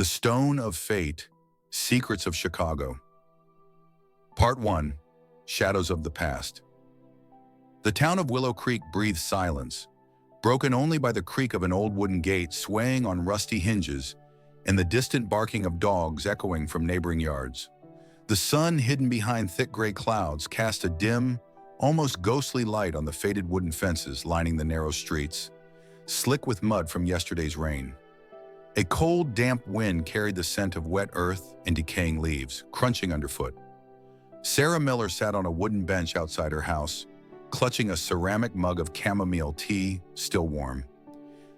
The Stone of Fate, Secrets of Chicago. Part 1. Shadows of the Past. The town of Willow Creek breathed silence, broken only by the creak of an old wooden gate swaying on rusty hinges and the distant barking of dogs echoing from neighboring yards. The sun, hidden behind thick gray clouds, cast a dim, almost ghostly light on the faded wooden fences lining the narrow streets, slick with mud from yesterday's rain. A cold, damp wind carried the scent of wet earth and decaying leaves, crunching underfoot. Sarah Miller sat on a wooden bench outside her house, clutching a ceramic mug of chamomile tea, still warm.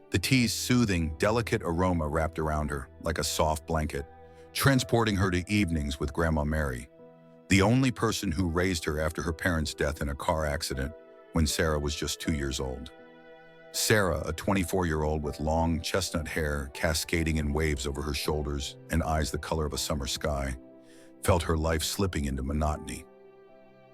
The tea's soothing, delicate aroma wrapped around her like a soft blanket, transporting her to evenings with Grandma Mary, the only person who raised her after her parents' death in a car accident when Sarah was just 2 years old. Sarah, a 24-year-old with long, chestnut hair cascading in waves over her shoulders and eyes the color of a summer sky, felt her life slipping into monotony.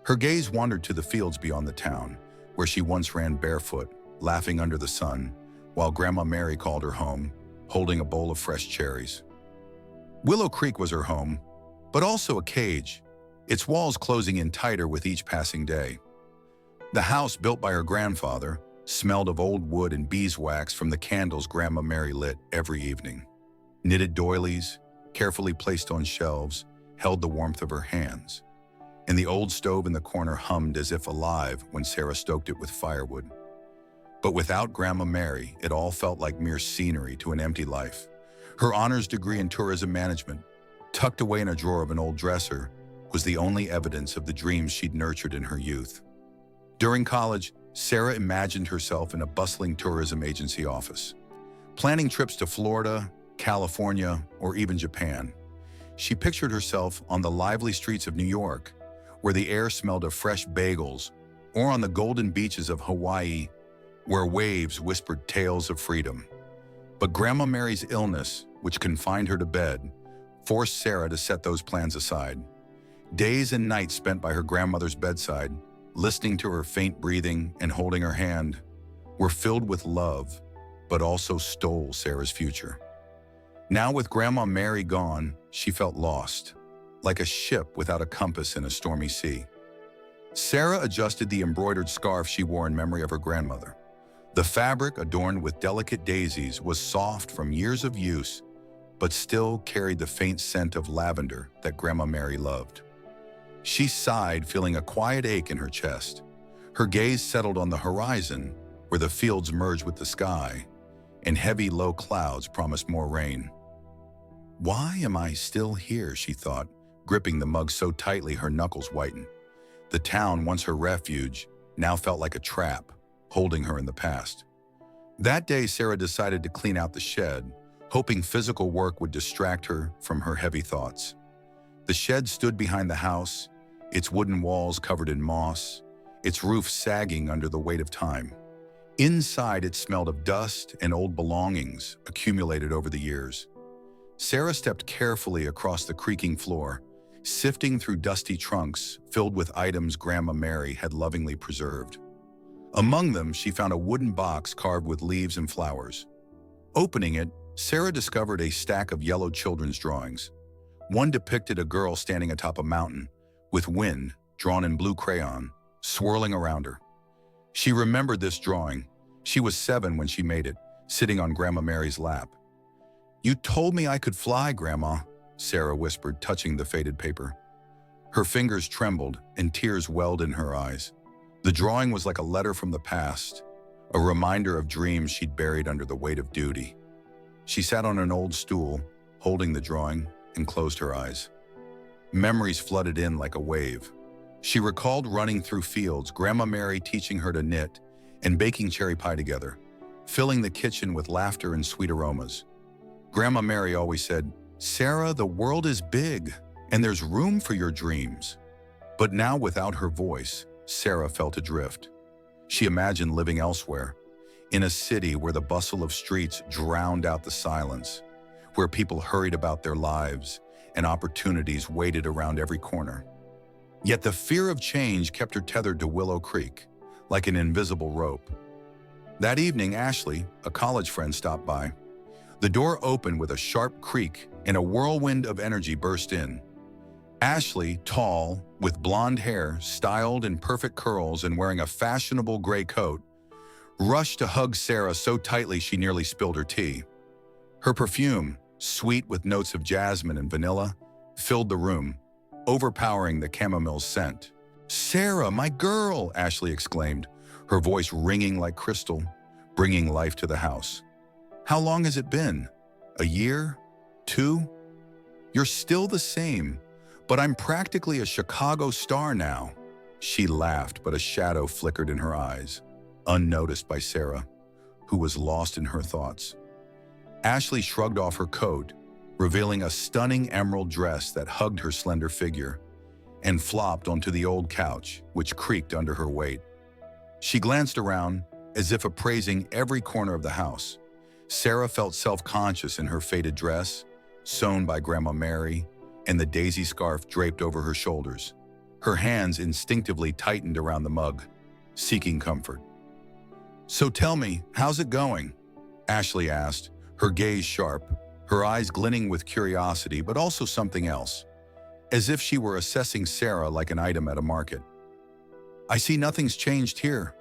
Her gaze wandered to the fields beyond the town, where she once ran barefoot, laughing under the sun, while Grandma Mary called her home, holding a bowl of fresh cherries. Willow Creek was her home, but also a cage, its walls closing in tighter with each passing day. The house, built by her grandfather, smelled of old wood and beeswax from the candles Grandma Mary lit every evening. Knitted doilies, carefully placed on shelves, held the warmth of her hands, and the old stove in the corner hummed as if alive when Sarah stoked it with firewood. But without Grandma Mary, it all felt like mere scenery to an empty life. Her honors degree in tourism management, tucked away in a drawer of an old dresser, was the only evidence of the dreams she'd nurtured in her youth. During college, Sarah imagined herself in a bustling tourism agency office, planning trips to Florida, California, or even Japan. She pictured herself on the lively streets of New York, where the air smelled of fresh bagels, or on the golden beaches of Hawaii, where waves whispered tales of freedom. But Grandma Mary's illness, which confined her to bed, forced Sarah to set those plans aside. Days and nights spent by her grandmother's bedside, listening to her faint breathing and holding her hand, were filled with love, but also stole Sarah's future. Now, with Grandma Mary gone, she felt lost, like a ship without a compass in a stormy sea. Sarah adjusted the embroidered scarf she wore in memory of her grandmother. The fabric, adorned with delicate daisies, was soft from years of use, but still carried the faint scent of lavender that Grandma Mary loved. She sighed, feeling a quiet ache in her chest. Her gaze settled on the horizon, where the fields merged with the sky, and heavy, low clouds promised more rain. "Why am I still here?" she thought, gripping the mug so tightly her knuckles whitened. The town, once her refuge, now felt like a trap, holding her in the past. That day, Sarah decided to clean out the shed, hoping physical work would distract her from her heavy thoughts. The shed stood behind the house, its wooden walls covered in moss, its roof sagging under the weight of time. Inside, it smelled of dust and old belongings accumulated over the years. Sarah stepped carefully across the creaking floor, sifting through dusty trunks filled with items Grandma Mary had lovingly preserved. Among them, she found a wooden box carved with leaves and flowers. Opening it, Sarah discovered a stack of yellow children's drawings. One depicted a girl standing atop a mountain, with wind, drawn in blue crayon, swirling around her. She remembered this drawing. She was 7 when she made it, sitting on Grandma Mary's lap. "You told me I could fly, Grandma," Sarah whispered, touching the faded paper. Her fingers trembled and tears welled in her eyes. The drawing was like a letter from the past, a reminder of dreams she'd buried under the weight of duty. She sat on an old stool, holding the drawing, and closed her eyes. Memories flooded in like a wave. She recalled running through fields, Grandma Mary teaching her to knit, and baking cherry pie together, filling the kitchen with laughter and sweet aromas. Grandma Mary always said, "Sarah, the world is big, and there's room for your dreams." But now, without her voice, Sarah felt adrift. She imagined living elsewhere, in a city where the bustle of streets drowned out the silence, where people hurried about their lives and opportunities waited around every corner. Yet the fear of change kept her tethered to Willow Creek, like an invisible rope. That evening, Ashley, a college friend, stopped by. The door opened with a sharp creak, and a whirlwind of energy burst in. Ashley, tall, with blonde hair, styled in perfect curls and wearing a fashionable gray coat, rushed to hug Sarah so tightly she nearly spilled her tea. Her perfume, sweet with notes of jasmine and vanilla, filled the room, overpowering the chamomile's scent. "Sarah, my girl!" Ashley exclaimed, her voice ringing like crystal, bringing life to the house. "How long has it been? A year? 2? You're still the same, but I'm practically a Chicago star now." She laughed, but a shadow flickered in her eyes, unnoticed by Sarah, who was lost in her thoughts. Ashley shrugged off her coat, revealing a stunning emerald dress that hugged her slender figure, and flopped onto the old couch, which creaked under her weight. She glanced around, as if appraising every corner of the house. Sarah felt self-conscious in her faded dress, sewn by Grandma Mary, and the daisy scarf draped over her shoulders. Her hands instinctively tightened around the mug, seeking comfort. "So tell me, how's it going?" Ashley asked, her gaze sharp, her eyes glinting with curiosity but also something else, as if she were assessing Sarah like an item at a market. "I see nothing's changed here.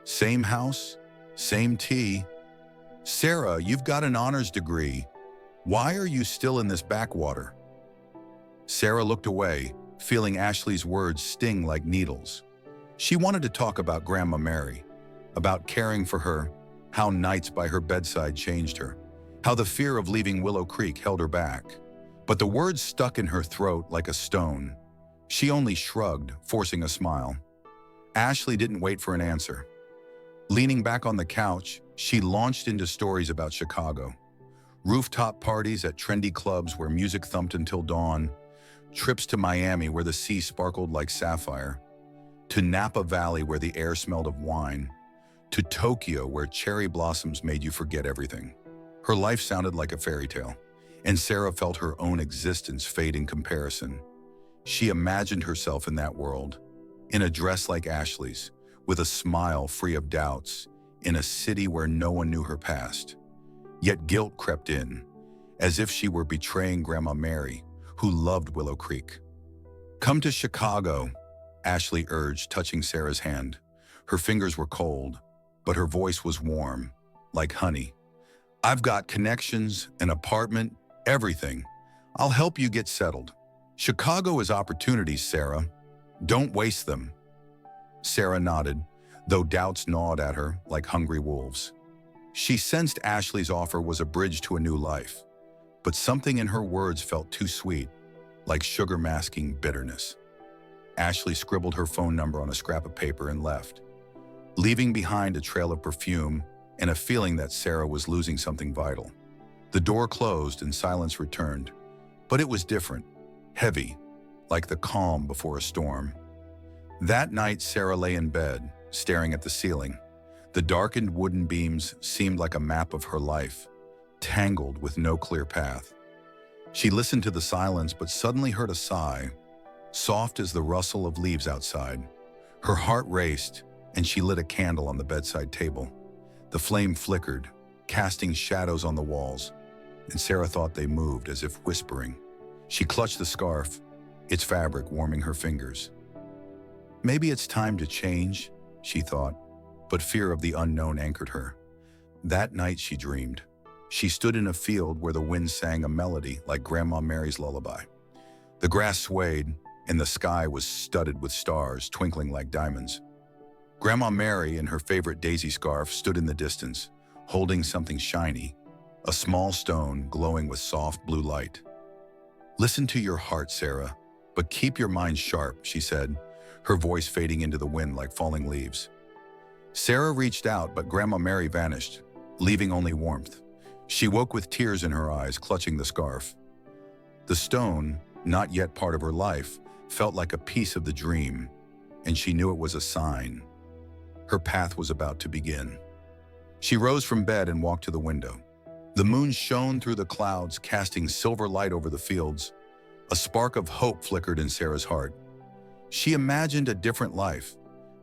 Same house, same tea. Sarah, you've got an honors degree. Why are you still in this backwater?" Sarah looked away, feeling Ashley's words sting like needles. She wanted to talk about Grandma Mary, about caring for her, how nights by her bedside changed her, how the fear of leaving Willow Creek held her back. But the words stuck in her throat like a stone. She only shrugged, forcing a smile. Ashley didn't wait for an answer. Leaning back on the couch, she launched into stories about Chicago. Rooftop parties at trendy clubs where music thumped until dawn, trips to Miami where the sea sparkled like sapphire, to Napa Valley where the air smelled of wine, to Tokyo where cherry blossoms made you forget everything. Her life sounded like a fairy tale, and Sarah felt her own existence fade in comparison. She imagined herself in that world, in a dress like Ashley's, with a smile free of doubts, in a city where no one knew her past. Yet guilt crept in, as if she were betraying Grandma Mary, who loved Willow Creek. "Come to Chicago," Ashley urged, touching Sarah's hand. Her fingers were cold, but her voice was warm, like honey. "I've got connections, an apartment, everything. I'll help you get settled. Chicago is opportunities, Sarah. Don't waste them." Sarah nodded, though doubts gnawed at her like hungry wolves. She sensed Ashley's offer was a bridge to a new life, but something in her words felt too sweet, like sugar masking bitterness. Ashley scribbled her phone number on a scrap of paper and left, leaving behind a trail of perfume and a feeling that Sarah was losing something vital. The door closed and silence returned, but it was different, heavy, like the calm before a storm. That night, Sarah lay in bed, staring at the ceiling. The darkened wooden beams seemed like a map of her life, tangled with no clear path. She listened to the silence but suddenly heard a sigh, soft as the rustle of leaves outside. Her heart raced, and she lit a candle on the bedside table. The flame flickered, casting shadows on the walls, and Sarah thought they moved as if whispering. She clutched the scarf, its fabric warming her fingers. Maybe it's time to change, she thought, but fear of the unknown anchored her. That night she dreamed. She stood in a field where the wind sang a melody like Grandma Mary's lullaby. The grass swayed, and the sky was studded with stars twinkling like diamonds. Grandma Mary, in her favorite daisy scarf, stood in the distance, holding something shiny, a small stone glowing with soft blue light. "Listen to your heart, Sarah, but keep your mind sharp," she said, her voice fading into the wind like falling leaves. Sarah reached out, but Grandma Mary vanished, leaving only warmth. She woke with tears in her eyes, clutching the scarf. The stone, not yet part of her life, felt like a piece of the dream, and she knew it was a sign. Her path was about to begin. She rose from bed and walked to the window. The moon shone through the clouds, casting silver light over the fields. A spark of hope flickered in Sarah's heart. She imagined a different life,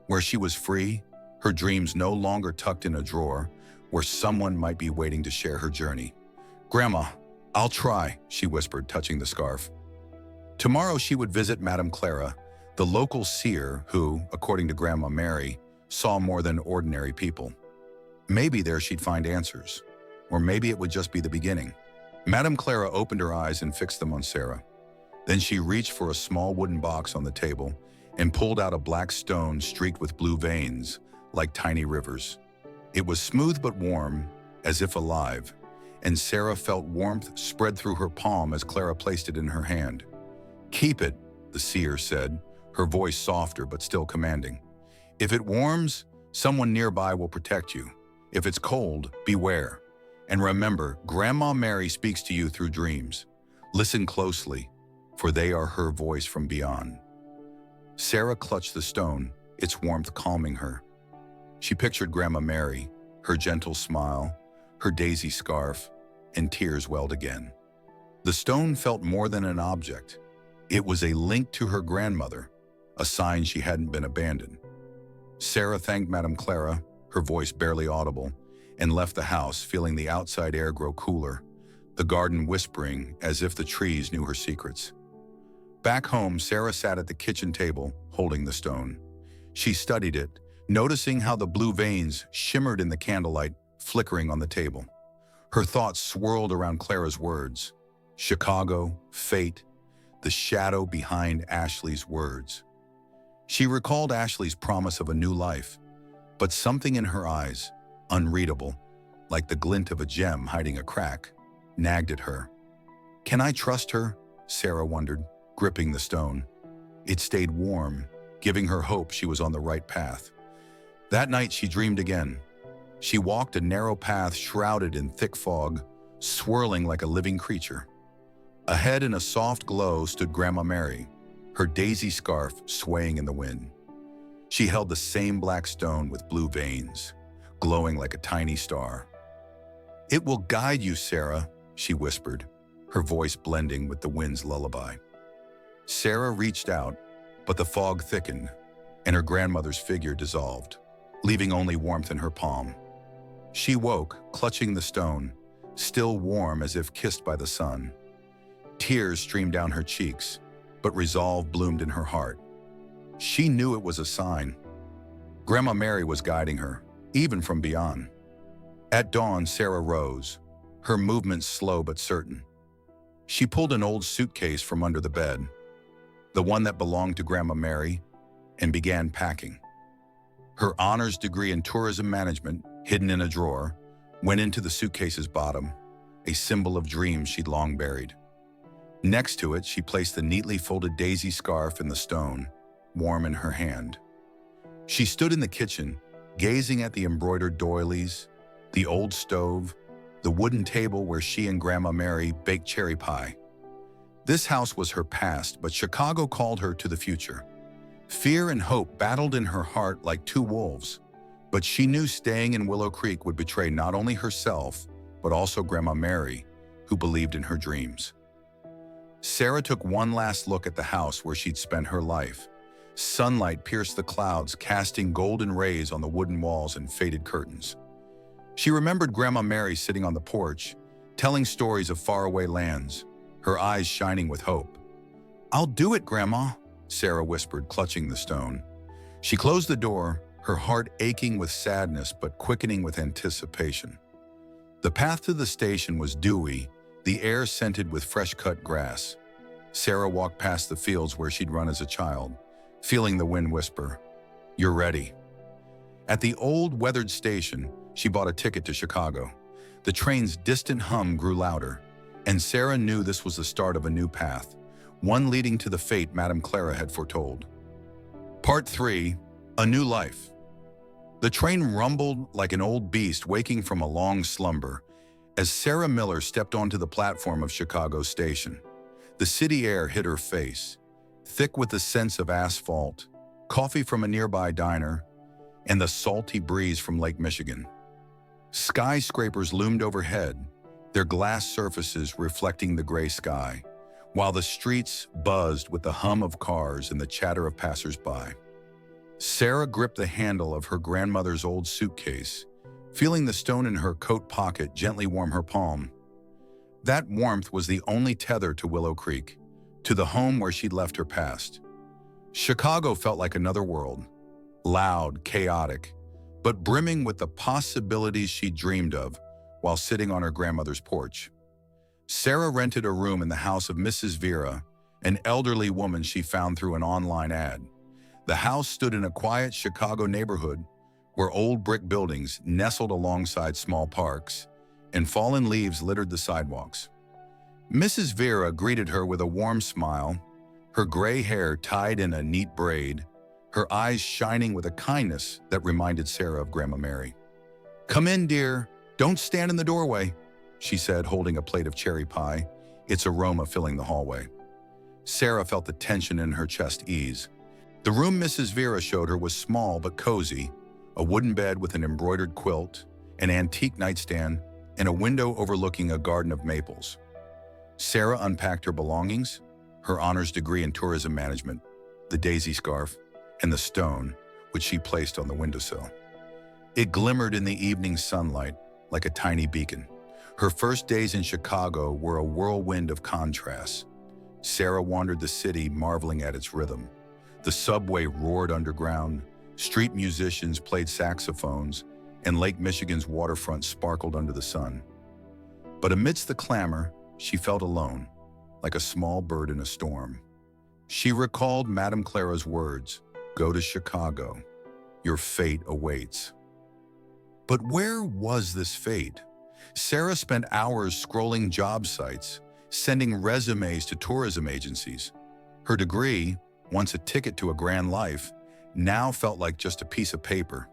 where she was free, her dreams no longer tucked in a drawer, where someone might be waiting to share her journey. "Grandma," "I'll try," she whispered, touching the scarf. Tomorrow she would visit Madame Clara, the local seer who, according to Grandma Mary, saw more than ordinary people. Maybe there she'd find answers, or maybe it would just be the beginning. Madame Clara opened her eyes and fixed them on Sarah. Then she reached for a small wooden box on the table and pulled out a black stone streaked with blue veins, like tiny rivers. It was smooth but warm, as if alive, and Sarah felt warmth spread through her palm as Clara placed it in her hand. "Keep it," the seer said, her voice softer but still commanding. "If it warms, someone nearby will protect you. If it's cold, beware. And remember, Grandma Mary speaks to you through dreams. Listen closely, for they are her voice from beyond." Sarah clutched the stone, its warmth calming her. She pictured Grandma Mary, her gentle smile, her daisy scarf, and tears welled again. The stone felt more than an object. It was a link to her grandmother, a sign she hadn't been abandoned. Sarah thanked Madame Clara, her voice barely audible, and left the house, feeling the outside air grow cooler, the garden whispering as if the trees knew her secrets. Back home, Sarah sat at the kitchen table, holding the stone. She studied it, noticing how the blue veins shimmered in the candlelight, flickering on the table. Her thoughts swirled around Clara's words. Chicago, fate, the shadow behind Ashley's words. She recalled Ashley's promise of a new life, but something in her eyes, unreadable, like the glint of a gem hiding a crack, nagged at her. Can I trust her? Sarah wondered, gripping the stone. It stayed warm, giving her hope she was on the right path. That night she dreamed again. She walked a narrow path shrouded in thick fog, swirling like a living creature. Ahead in a soft glow stood Grandma Mary, her daisy scarf swaying in the wind. She held the same black stone with blue veins, glowing like a tiny star. It will guide you, Sarah, she whispered, her voice blending with the wind's lullaby. Sarah reached out, but the fog thickened, and her grandmother's figure dissolved, leaving only warmth in her palm. She woke, clutching the stone, still warm as if kissed by the sun. Tears streamed down her cheeks, but resolve bloomed in her heart. She knew it was a sign. Grandma Mary was guiding her, even from beyond. At dawn, Sarah rose, her movements slow but certain. She pulled an old suitcase from under the bed, the one that belonged to Grandma Mary, and began packing. Her honors degree in tourism management, hidden in a drawer, went into the suitcase's bottom, a symbol of dreams she'd long buried. Next to it, she placed the neatly folded daisy scarf in the stone, warm in her hand. She stood in the kitchen, gazing at the embroidered doilies, the old stove, the wooden table where she and Grandma Mary baked cherry pie. This house was her past, but Chicago called her to the future. Fear and hope battled in her heart like two wolves, but she knew staying in Willow Creek would betray not only herself, but also Grandma Mary, who believed in her dreams. Sarah took one last look at the house where she'd spent her life. Sunlight pierced the clouds, casting golden rays on the wooden walls and faded curtains. She remembered Grandma Mary sitting on the porch, telling stories of faraway lands, her eyes shining with hope. "I'll do it, Grandma," Sarah whispered, clutching the stone. She closed the door, her heart aching with sadness but quickening with anticipation. The path to the station was dewy, the air scented with fresh-cut grass. Sarah walked past the fields where she'd run as a child, feeling the wind whisper, "You're ready." At the old, weathered station, she bought a ticket to Chicago. The train's distant hum grew louder, and Sarah knew this was the start of a new path, one leading to the fate Madame Clara had foretold. Part 3. A New Life. The train rumbled like an old beast waking from a long slumber as Sarah Miller stepped onto the platform of Chicago Station. The city air hit her face, thick with the scents of asphalt, coffee from a nearby diner, and the salty breeze from Lake Michigan. Skyscrapers loomed overhead, their glass surfaces reflecting the gray sky, while the streets buzzed with the hum of cars and the chatter of passers-by. Sarah gripped the handle of her grandmother's old suitcase, feeling the stone in her coat pocket gently warm her palm. That warmth was the only tether to Willow Creek, to the home where she'd left her past. Chicago felt like another world, loud, chaotic, but brimming with the possibilities she dreamed of while sitting on her grandmother's porch. Sarah rented a room in the house of Mrs. Vera, an elderly woman she found through an online ad. The house stood in a quiet Chicago neighborhood where old brick buildings nestled alongside small parks and fallen leaves littered the sidewalks. Mrs. Vera greeted her with a warm smile, her gray hair tied in a neat braid, her eyes shining with a kindness that reminded Sarah of Grandma Mary. "Come in, dear. Don't stand in the doorway," she said, holding a plate of cherry pie, its aroma filling the hallway. Sarah felt the tension in her chest ease. The room Mrs. Vera showed her was small but cozy, a wooden bed with an embroidered quilt, an antique nightstand, and a window overlooking a garden of maples. Sarah unpacked her belongings, her honors degree in tourism management, the daisy scarf, and the stone, which she placed on the windowsill. It glimmered in the evening sunlight like a tiny beacon. Her first days in Chicago were a whirlwind of contrasts. Sarah wandered the city, marveling at its rhythm. The subway roared underground, street musicians played saxophones, and Lake Michigan's waterfront sparkled under the sun. But amidst the clamor, she felt alone, like a small bird in a storm. She recalled Madame Clara's words, "Go to Chicago. Your fate awaits." But where was this fate? Sarah spent hours scrolling job sites, sending resumes to tourism agencies. Her degree, once a ticket to a grand life, now felt like just a piece of paper.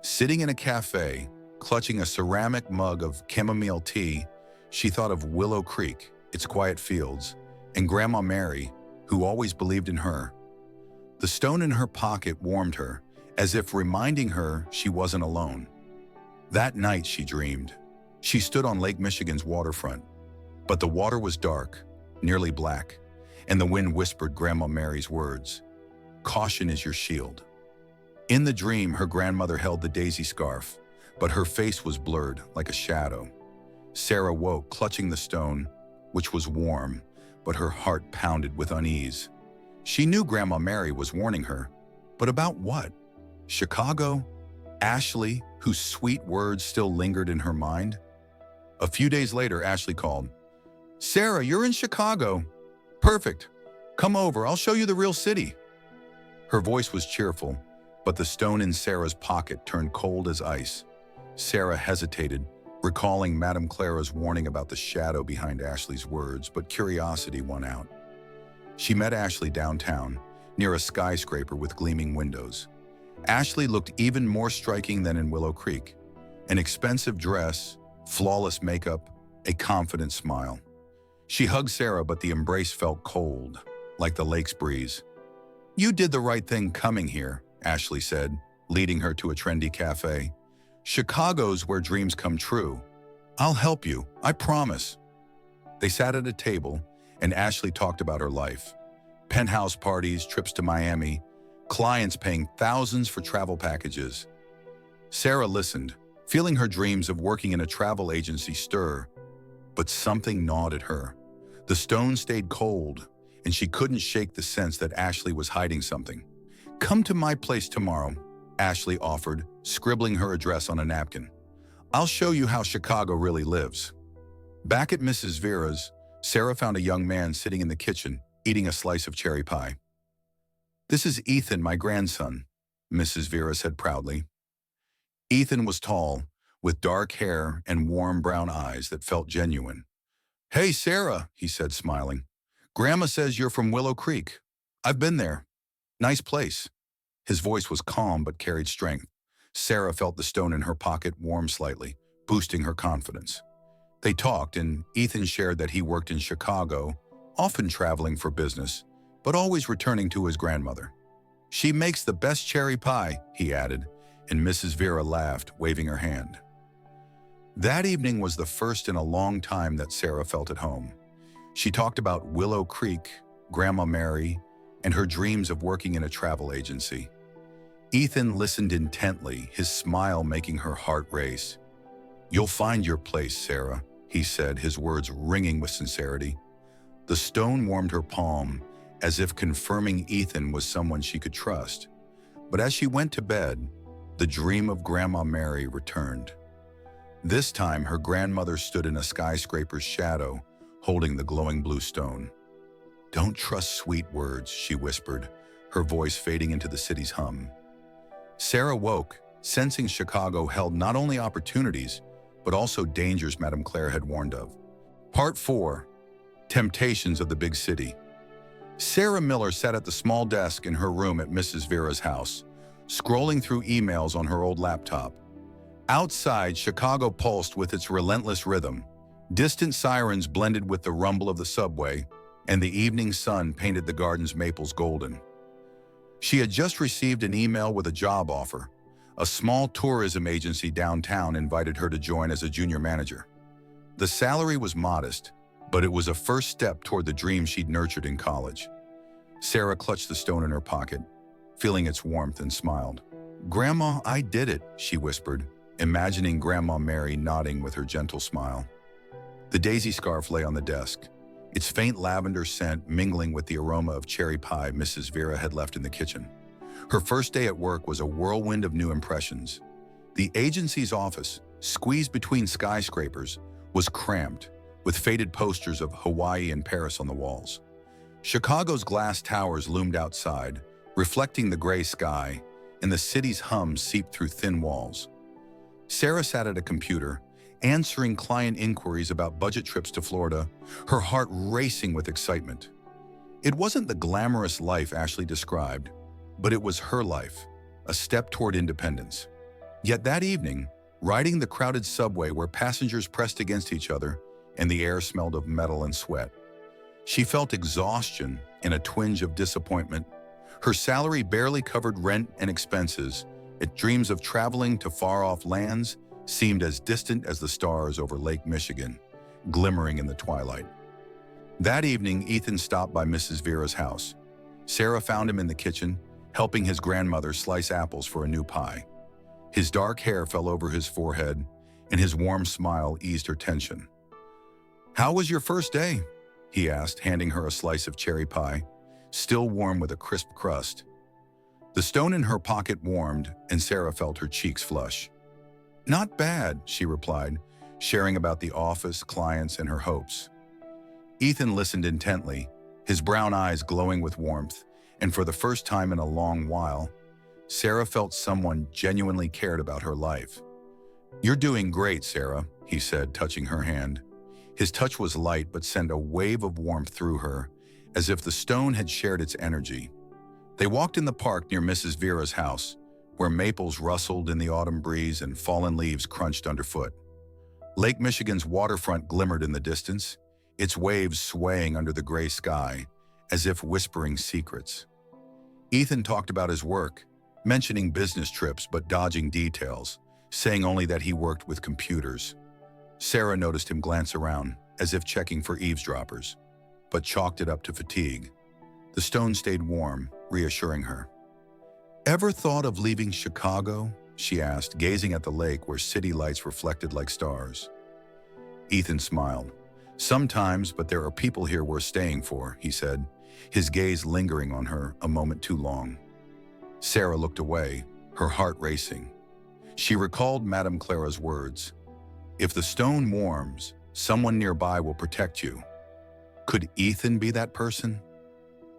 Sitting in a cafe, clutching a ceramic mug of chamomile tea, she thought of Willow Creek, its quiet fields, and Grandma Mary, who always believed in her. The stone in her pocket warmed her, as if reminding her she wasn't alone. That night, she dreamed. She stood on Lake Michigan's waterfront, but the water was dark, nearly black, and the wind whispered Grandma Mary's words, "Caution is your shield." In the dream, her grandmother held the daisy scarf, but her face was blurred like a shadow. Sarah woke, clutching the stone, which was warm, but her heart pounded with unease. She knew Grandma Mary was warning her, but about what? Chicago? Ashley, whose sweet words still lingered in her mind? A few days later, Ashley called. "Sarah, you're in Chicago. Perfect. Come over, I'll show you the real city." Her voice was cheerful, but the stone in Sarah's pocket turned cold as ice. Sarah hesitated, recalling Madame Clara's warning about the shadow behind Ashley's words, but curiosity won out. She met Ashley downtown, near a skyscraper with gleaming windows. Ashley looked even more striking than in Willow Creek. An expensive dress, flawless makeup, a confident smile. She hugged Sarah, but the embrace felt cold, like the lake's breeze. "You did the right thing coming here," Ashley said, leading her to a trendy cafe. "Chicago's where dreams come true. I'll help you, I promise." They sat at a table, and Ashley talked about her life. Penthouse parties, trips to Miami, clients paying thousands for travel packages. Sarah listened, feeling her dreams of working in a travel agency stir, but something gnawed at her. The stone stayed cold, and she couldn't shake the sense that Ashley was hiding something. "Come to my place tomorrow," Ashley offered, scribbling her address on a napkin. "I'll show you how Chicago really lives." Back at Mrs. Vera's, Sarah found a young man sitting in the kitchen, eating a slice of cherry pie. "This is Ethan, my grandson," Mrs. Vera said proudly. Ethan was tall, with dark hair and warm brown eyes that felt genuine. "Hey, Sarah," he said, smiling. "Grandma says you're from Willow Creek. I've been there. Nice place." His voice was calm but carried strength. Sarah felt the stone in her pocket warm slightly, boosting her confidence. They talked, and Ethan shared that he worked in Chicago, often traveling for business, but always returning to his grandmother. "She makes the best cherry pie," he added, and Mrs. Vera laughed, waving her hand. That evening was the first in a long time that Sarah felt at home. She talked about Willow Creek, Grandma Mary, and her dreams of working in a travel agency. Ethan listened intently, his smile making her heart race. "You'll find your place, Sarah. he said, his words ringing with sincerity. The stone warmed her palm, as if confirming Ethan was someone she could trust. But as she went to bed, the dream of Grandma Mary returned. This time, her grandmother stood in a skyscraper's shadow, holding the glowing blue stone. "Don't trust sweet words," she whispered, her voice fading into the city's hum. Sarah woke, sensing Chicago held not only opportunities, but also dangers Madame Claire had warned of. Part 4. Temptations of the Big City. Sarah Miller sat at the small desk in her room at Mrs. Vera's house, scrolling through emails on her old laptop. Outside, Chicago pulsed with its relentless rhythm. Distant sirens blended with the rumble of the subway, and the evening sun painted the garden's maples golden. She had just received an email with a job offer. A small tourism agency downtown invited her to join as a junior manager. The salary was modest, but it was a first step toward the dream she'd nurtured in college. Sarah clutched the stone in her pocket, feeling its warmth, and smiled. "Grandma, I did it," she whispered, imagining Grandma Mary nodding with her gentle smile. The daisy scarf lay on the desk, its faint lavender scent mingling with the aroma of cherry pie Mrs. Vera had left in the kitchen. Her first day at work was a whirlwind of new impressions. The agency's office, squeezed between skyscrapers, was cramped, with faded posters of Hawaii and Paris on the walls. Chicago's glass towers loomed outside, reflecting the gray sky, and the city's hum seeped through thin walls. Sarah sat at a computer, answering client inquiries about budget trips to Florida, her heart racing with excitement. It wasn't the glamorous life Ashley described, but it was her life, a step toward independence. Yet that evening, riding the crowded subway where passengers pressed against each other and the air smelled of metal and sweat, she felt exhaustion and a twinge of disappointment. Her salary barely covered rent and expenses, and dreams of traveling to far-off lands seemed as distant as the stars over Lake Michigan, glimmering in the twilight. That evening, Ethan stopped by Mrs. Vera's house. Sarah found him in the kitchen, helping his grandmother slice apples for a new pie. His dark hair fell over his forehead, and his warm smile eased her tension. "How was your first day?" he asked, handing her a slice of cherry pie, still warm with a crisp crust. The stone in her pocket warmed, and Sarah felt her cheeks flush. "Not bad," she replied, sharing about the office, clients, and her hopes. Ethan listened intently, his brown eyes glowing with warmth, and for the first time in a long while, Sarah felt someone genuinely cared about her life. "You're doing great, Sarah," he said, touching her hand. His touch was light but sent a wave of warmth through her, as if the stone had shared its energy. They walked in the park near Mrs. Vera's house, where maples rustled in the autumn breeze and fallen leaves crunched underfoot. Lake Michigan's waterfront glimmered in the distance, its waves swaying under the gray sky, as if whispering secrets. Ethan talked about his work, mentioning business trips but dodging details, saying only that he worked with computers. Sarah noticed him glance around, as if checking for eavesdroppers, but chalked it up to fatigue. The stone stayed warm, reassuring her. "Ever thought of leaving Chicago?" she asked, gazing at the lake where city lights reflected like stars. Ethan smiled. "Sometimes, but there are people here worth staying for," he said, his gaze lingering on her a moment too long. Sarah looked away, her heart racing. She recalled Madame Clara's words, "If the stone warms, someone nearby will protect you." Could Ethan be that person?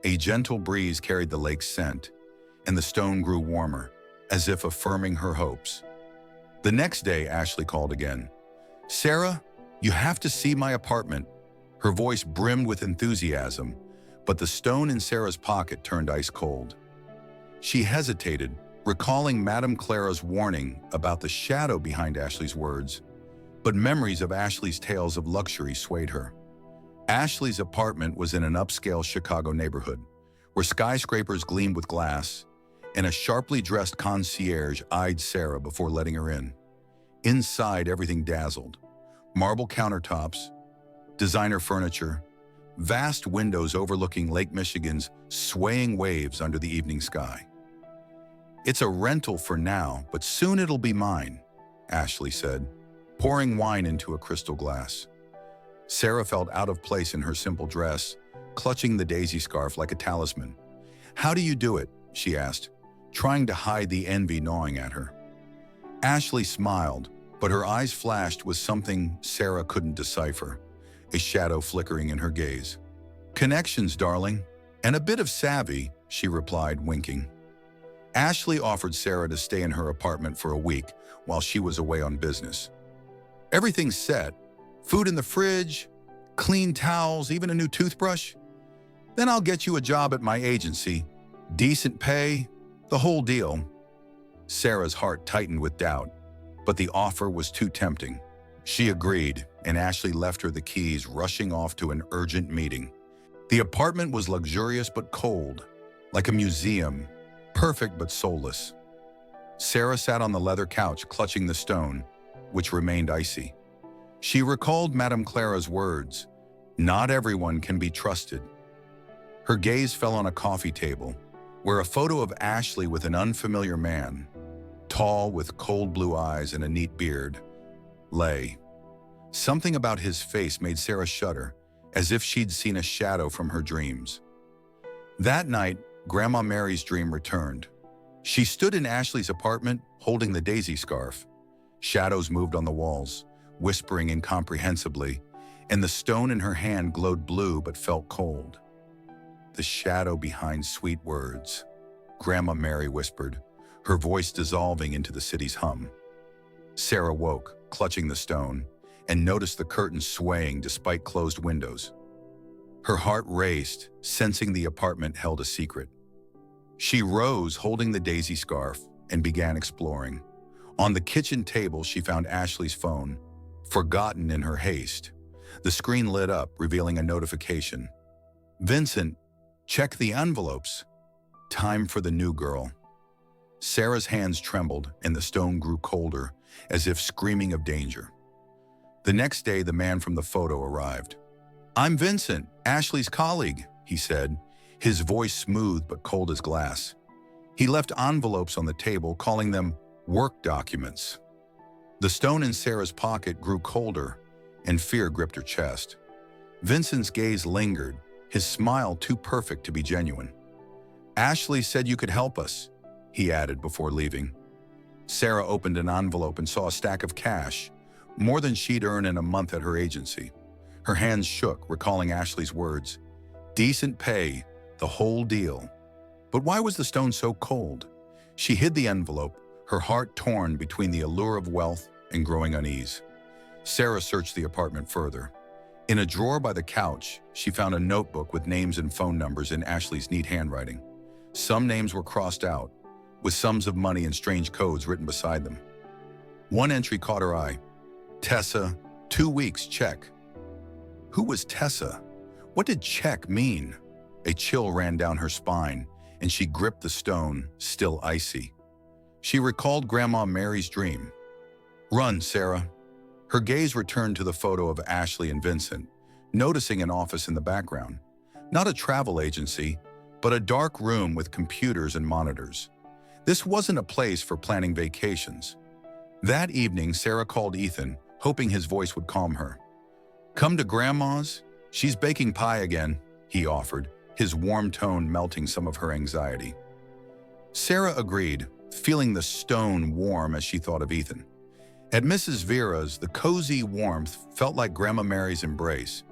A gentle breeze carried the lake's scent, and the stone grew warmer, as if affirming her hopes. The next day, Ashley called again. "Sarah, you have to see my apartment." Her voice brimmed with enthusiasm, but the stone in Sarah's pocket turned ice cold. She hesitated, recalling Madame Clara's warning about the shadow behind Ashley's words, but memories of Ashley's tales of luxury swayed her. Ashley's apartment was in an upscale Chicago neighborhood, where skyscrapers gleamed with glass, and a sharply dressed concierge eyed Sarah before letting her in. Inside, everything dazzled. Marble countertops, designer furniture, vast windows overlooking Lake Michigan's swaying waves under the evening sky. "It's a rental for now, but soon it'll be mine," Ashley said, pouring wine into a crystal glass. Sarah felt out of place in her simple dress, clutching the daisy scarf like a talisman. "How do you do it?" she asked, trying to hide the envy gnawing at her. Ashley smiled, but her eyes flashed with something Sarah couldn't decipher, a shadow flickering in her gaze. "Connections, darling, and a bit of savvy," she replied, winking. Ashley offered Sarah to stay in her apartment for a week while she was away on business. "Everything's set. Food in the fridge, clean towels, even a new toothbrush. Then I'll get you a job at my agency. Decent pay, the whole deal." Sarah's heart tightened with doubt, but the offer was too tempting. She agreed, and Ashley left her the keys, rushing off to an urgent meeting. The apartment was luxurious but cold, like a museum, perfect but soulless. Sarah sat on the leather couch, clutching the stone, which remained icy. She recalled Madame Clara's words, "Not everyone can be trusted." Her gaze fell on a coffee table, where a photo of Ashley with an unfamiliar man, tall with cold blue eyes and a neat beard, lay. Something about his face made Sarah shudder, as if she'd seen a shadow from her dreams. That night, Grandma Mary's dream returned. She stood in Ashley's apartment, holding the daisy scarf. Shadows moved on the walls, whispering incomprehensibly, and the stone in her hand glowed blue but felt cold. "The shadow behind sweet words," Grandma Mary whispered, her voice dissolving into the city's hum. Sarah woke, clutching the stone, and noticed the curtains swaying despite closed windows. Her heart raced, sensing the apartment held a secret. She rose, holding the daisy scarf, and began exploring. On the kitchen table, she found Ashley's phone, forgotten in her haste. The screen lit up, revealing a notification. "Vincent, check the envelopes. Time for the new girl." Sarah's hands trembled, and the stone grew colder, as if screaming of danger. The next day, the man from the photo arrived. "I'm Vincent, Ashley's colleague," he said, his voice smooth but cold as glass. He left envelopes on the table, calling them work documents. The stone in Sarah's pocket grew colder, and fear gripped her chest. Vincent's gaze lingered, his smile too perfect to be genuine. "Ashley said you could help us," he added before leaving. Sarah opened an envelope and saw a stack of cash, more than she'd earned in a month at her agency. Her hands shook, recalling Ashley's words. "Decent pay, the whole deal." But why was the stone so cold? She hid the envelope, her heart torn between the allure of wealth and growing unease. Sarah searched the apartment further. In a drawer by the couch, she found a notebook with names and phone numbers in Ashley's neat handwriting. Some names were crossed out, with sums of money and strange codes written beside them. One entry caught her eye. "Tessa, 2 weeks, check." Who was Tessa? What did check mean? A chill ran down her spine, and she gripped the stone, still icy. She recalled Grandma Mary's dream. "Run, Sarah." Her gaze returned to the photo of Ashley and Vincent, noticing an office in the background. Not a travel agency, but a dark room with computers and monitors. This wasn't a place for planning vacations. That evening, Sarah called Ethan, hoping his voice would calm her. "Come to Grandma's? She's baking pie again," he offered, his warm tone melting some of her anxiety. Sarah agreed, feeling the stone warm as she thought of Ethan. At Mrs. Vera's, the cozy warmth felt like Grandma Mary's embrace.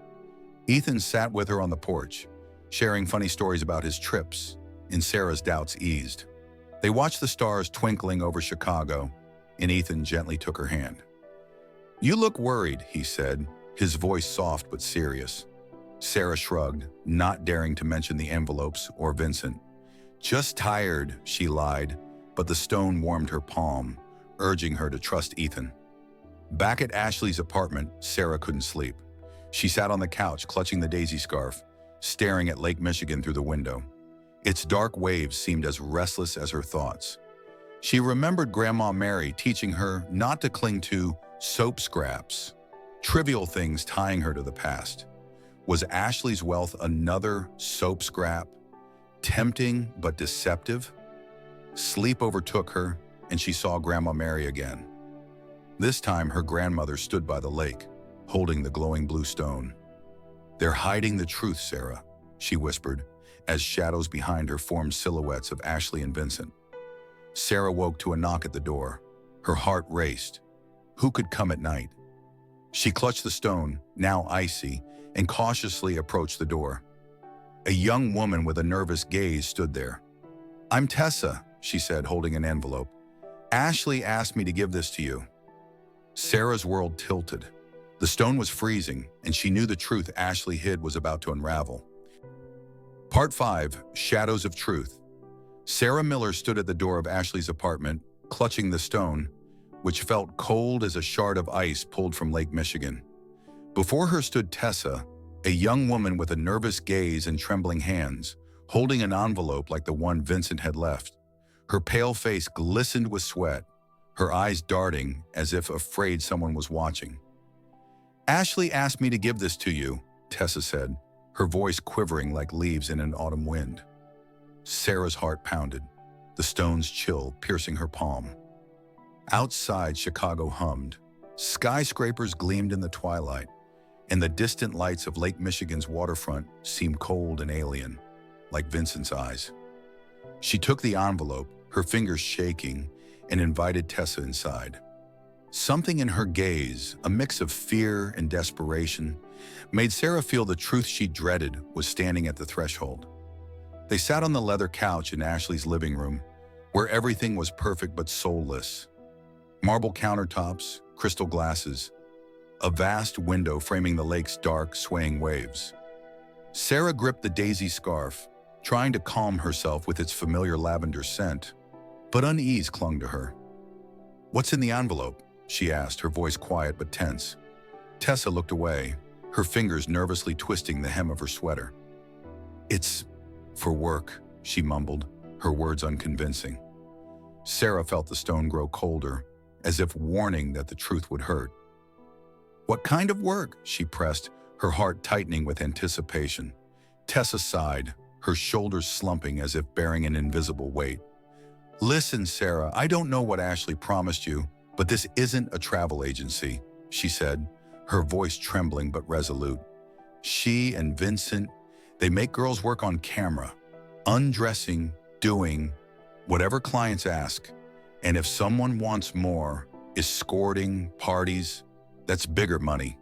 Ethan sat with her on the porch, sharing funny stories about his trips, and Sarah's doubts eased. They watched the stars twinkling over Chicago, and Ethan gently took her hand. "You look worried," he said, his voice soft but serious. Sarah shrugged, not daring to mention the envelopes or Vincent. "Just tired," she lied, but the stone warmed her palm, urging her to trust Ethan. Back at Ashley's apartment, Sarah couldn't sleep. She sat on the couch, clutching the daisy scarf, staring at Lake Michigan through the window. Its dark waves seemed as restless as her thoughts. She remembered Grandma Mary teaching her not to cling to soap scraps, trivial things tying her to the past. Was Ashley's wealth another soap scrap? Tempting but deceptive? Sleep overtook her, and she saw Grandma Mary again. This time, her grandmother stood by the lake, holding the glowing blue stone. "They're hiding the truth, Sarah," she whispered, as shadows behind her formed silhouettes of Ashley and Vincent. Sarah woke to a knock at the door. Her heart raced. Who could come at night? She clutched the stone, now icy, and cautiously approached the door. A young woman with a nervous gaze stood there. "I'm Tessa," she said, holding an envelope. "Ashley asked me to give this to you." Sarah's world tilted. The stone was freezing, and she knew the truth Ashley hid was about to unravel. Part 5, Shadows of Truth. Sarah Miller stood at the door of Ashley's apartment, clutching the stone, which felt cold as a shard of ice pulled from Lake Michigan. Before her stood Tessa, a young woman with a nervous gaze and trembling hands, holding an envelope like the one Vincent had left. Her pale face glistened with sweat, her eyes darting as if afraid someone was watching. "Ashley asked me to give this to you," Tessa said, her voice quivering like leaves in an autumn wind. Sarah's heart pounded, the stone's chill piercing her palm. Outside, Chicago hummed. Skyscrapers gleamed in the twilight, and the distant lights of Lake Michigan's waterfront seemed cold and alien, like Vincent's eyes. She took the envelope, her fingers shaking, and invited Tessa inside. Something in her gaze, a mix of fear and desperation, made Sarah feel the truth she dreaded was standing at the threshold. They sat on the leather couch in Ashley's living room, where everything was perfect but soulless. Marble countertops, crystal glasses, a vast window framing the lake's dark, swaying waves. Sarah gripped the daisy scarf, trying to calm herself with its familiar lavender scent, but unease clung to her. "What's in the envelope?" she asked, her voice quiet but tense. Tessa looked away, her fingers nervously twisting the hem of her sweater. "It's for work," she mumbled, her words unconvincing. Sarah felt the stone grow colder, as if warning that the truth would hurt. "What kind of work?" she pressed, her heart tightening with anticipation. Tessa sighed, her shoulders slumping as if bearing an invisible weight. "Listen, Sarah, I don't know what Ashley promised you, but this isn't a travel agency," she said, her voice trembling but resolute. "She and Vincent, they make girls work on camera, undressing, doing whatever clients ask. And if someone wants more, escorting, parties, that's bigger money."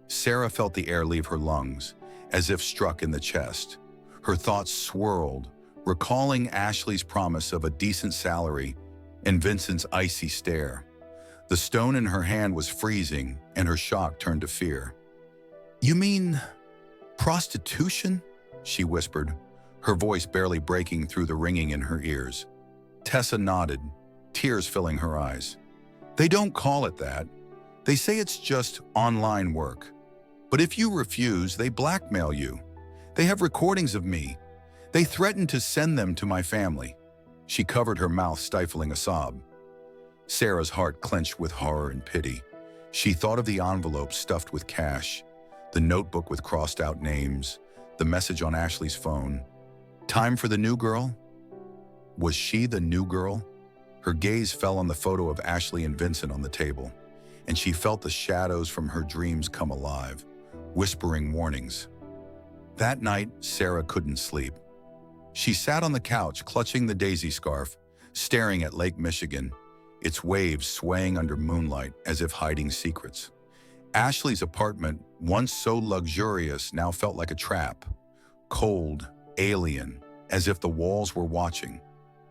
Sarah felt the air leave her lungs, as if struck in the chest. Her thoughts swirled, recalling Ashley's promise of a decent salary and Vincent's icy stare. The stone in her hand was freezing, and her shock turned to fear. "You mean prostitution?" she whispered, her voice barely breaking through the ringing in her ears. Tessa nodded, tears filling her eyes. "They don't call it that. They say it's just online work. But if you refuse, they blackmail you. They have recordings of me. They threaten to send them to my family." She covered her mouth, stifling a sob. Sarah's heart clenched with horror and pity. She thought of the envelope stuffed with cash, the notebook with crossed-out names, the message on Ashley's phone. Time for the new girl? Was she the new girl? Her gaze fell on the photo of Ashley and Vincent on the table, and she felt the shadows from her dreams come alive, whispering warnings. That night, Sarah couldn't sleep. She sat on the couch, clutching the daisy scarf, staring at Lake Michigan, its waves swaying under moonlight as if hiding secrets. Ashley's apartment, once so luxurious, now felt like a trap. Cold, alien, as if the walls were watching.